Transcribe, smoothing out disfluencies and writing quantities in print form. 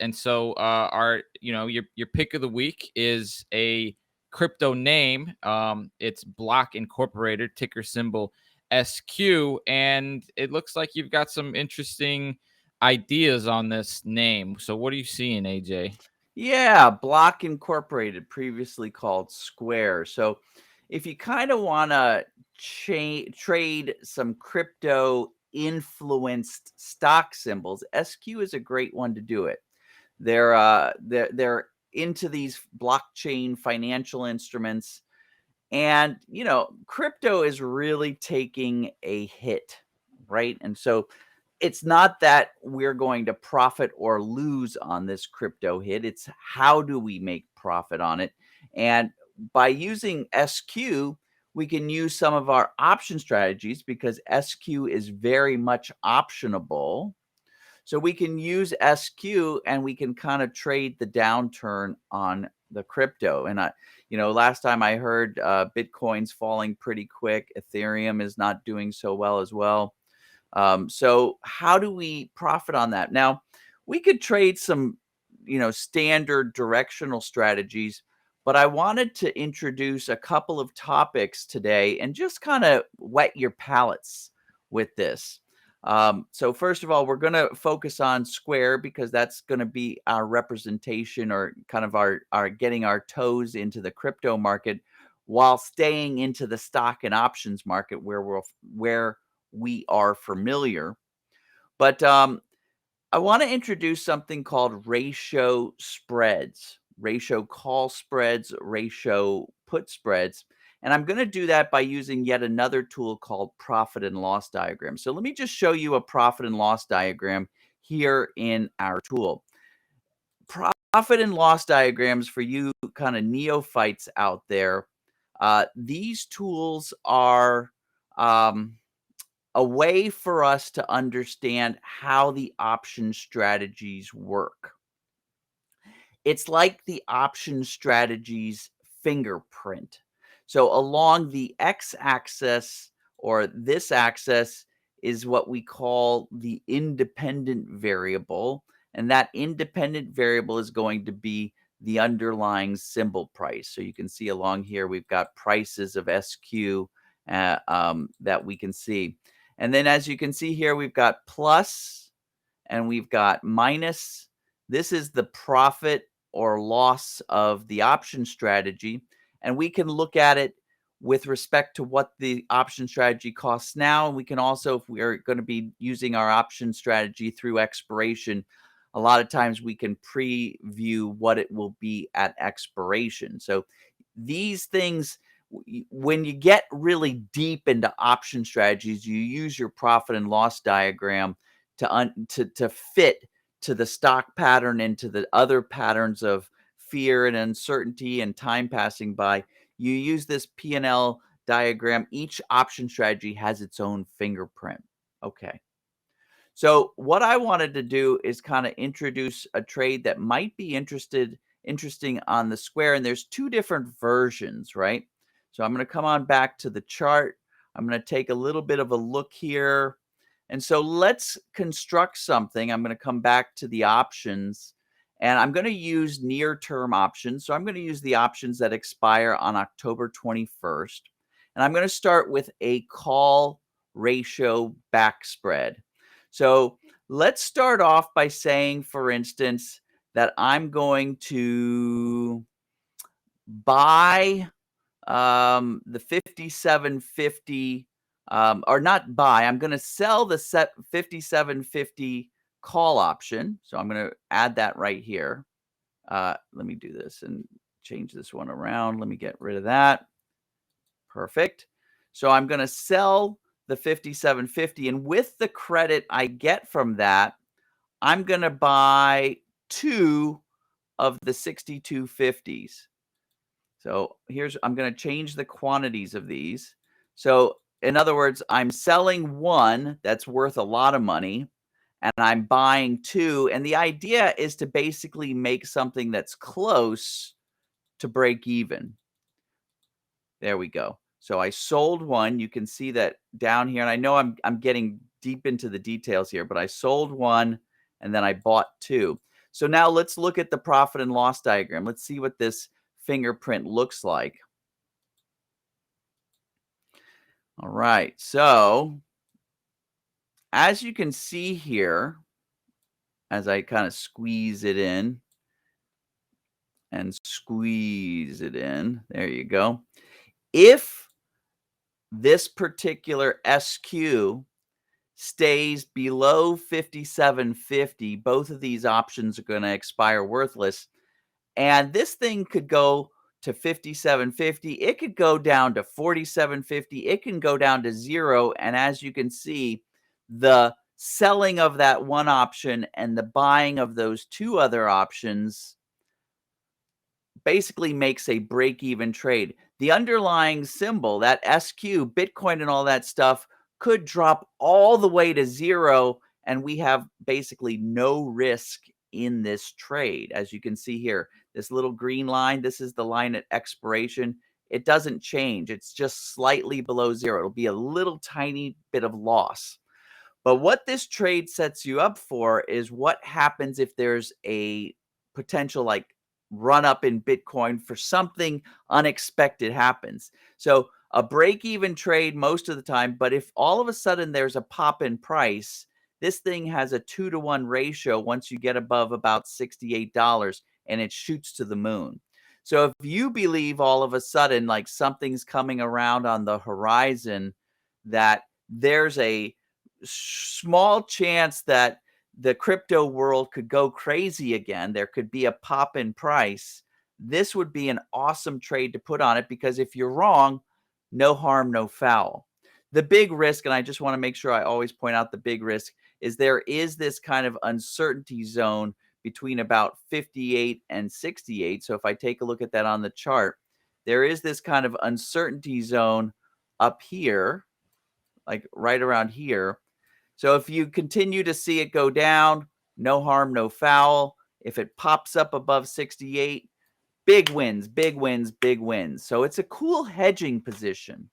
And so our your pick of the week is a crypto name. It's Block Incorporated, ticker symbol SQ, and it looks like you've got some interesting ideas on this name. So what are you seeing, AJ? Yeah, Block Incorporated, previously called Square. So if you kind of want to trade some crypto influenced stock symbols, SQ is a great one to do it. They're into these blockchain financial instruments, and crypto is really taking a hit, right? And so it's not that we're going to profit or lose on this crypto hit. It's how do we make profit on it? And by using SQ, we can use some of our option strategies because SQ is very much optionable. So we can use SQ and we can kind of trade the downturn on the crypto. And last time I heard Bitcoin's falling pretty quick. Ethereum is not doing so well as well. So how do we profit on that? Now, we could trade some, standard directional strategies, but I wanted to introduce a couple of topics today and just kind of wet your palates with this. So first of all, we're going to focus on Square because that's going to be our representation or kind of our getting our toes into the crypto market while staying into the stock and options market where we are familiar. But I want to introduce something called ratio spreads, ratio call spreads, ratio put spreads. And I'm going to do that by using yet another tool called profit and loss diagram. So let me just show you a profit and loss diagram here in our tool. Profit and loss diagrams for you kind of neophytes out there. These tools are a way for us to understand how the option strategies work. It's like the option strategies fingerprint. So along the x-axis or this axis is what we call the independent variable. And that independent variable is going to be the underlying symbol price. So you can see along here, we've got prices of SQ that we can see. And then as you can see here, we've got plus and we've got minus. This is the profit or loss of the option strategy. And we can look at it with respect to what the option strategy costs now. And we can also, if we are going to be using our option strategy through expiration, a lot of times we can preview what it will be at expiration. So these things, when you get really deep into option strategies, you use your profit and loss diagram to fit to the stock pattern and to the other patterns of fear and uncertainty and time passing by. You use this P&L diagram. Each option strategy has its own fingerprint. Okay. So what I wanted to do is kind of introduce a trade that might be interesting on the Square. And there's two different versions, right? So I'm going to come on back to the chart. I'm going to take a little bit of a look here. And so let's construct something. I'm going to come back to the options and I'm going to use near-term options. So I'm going to use the options that expire on October 21st. And I'm going to start with a call ratio back spread. So let's start off by saying, for instance, that I'm going to buy the 5750 or not buy. I'm going to sell the 5750 call option. So I'm going to add that right here. Let me do this and change this one around. Let me get rid of that. Perfect. So I'm going to sell the 5750, and with the credit I get from that, I'm going to buy 2 of the 6250s. So I'm going to change the quantities of these. So in other words, I'm selling 1 that's worth a lot of money, and I'm buying 2. And the idea is to basically make something that's close to break even. There we go. So I sold 1. You can see that down here. And I know I'm getting deep into the details here, but I sold 1 and then I bought 2. So now let's look at the profit and loss diagram. Let's see what this fingerprint looks like. All right, so as you can see here, as I kind of squeeze it in and squeeze it in, there you go. If this particular SQ stays below 57.50, both of these options are going to expire worthless. And this thing could go to 57.50. It could go down to 47.50. It can go down to 0. And as you can see, the selling of that one option and the buying of those two other options basically makes a break-even trade. The underlying symbol, that SQ, Bitcoin and all that stuff, could drop all the way to 0, and we have basically no risk in this trade. As you can see here, this little green line, this is the line at expiration. It doesn't change. It's just slightly below 0. It'll be a little tiny bit of loss. But what this trade sets you up for is what happens if there's a potential like run up in Bitcoin for something unexpected happens. So a break-even trade most of the time, but if all of a sudden there's a pop in price, this thing has a 2-to-1 ratio once you get above about $68, and it shoots to the moon. So if you believe all of a sudden like something's coming around on the horizon, that there's a small chance that the crypto world could go crazy again, there could be a pop in price, this would be an awesome trade to put on it, because if you're wrong, no harm, no foul. The big risk, and I just want to make sure I always point out the big risk, is there is this kind of uncertainty zone between about 58 and 68. So if I take a look at that on the chart, there is this kind of uncertainty zone up here, like right around here. So if you continue to see it go down, no harm, no foul. If it pops up above 68, big wins, big wins, big wins. So it's a cool hedging position.